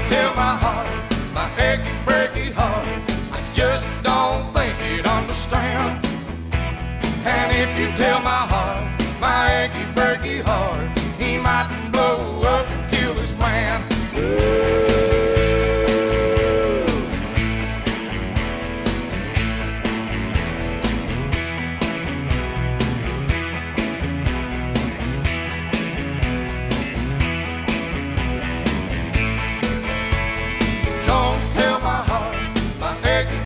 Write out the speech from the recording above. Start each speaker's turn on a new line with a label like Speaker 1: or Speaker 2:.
Speaker 1: tell my heart, my achy, breaky heart, I just don't think you'd understand. And if you tell my heart, my achy, breaky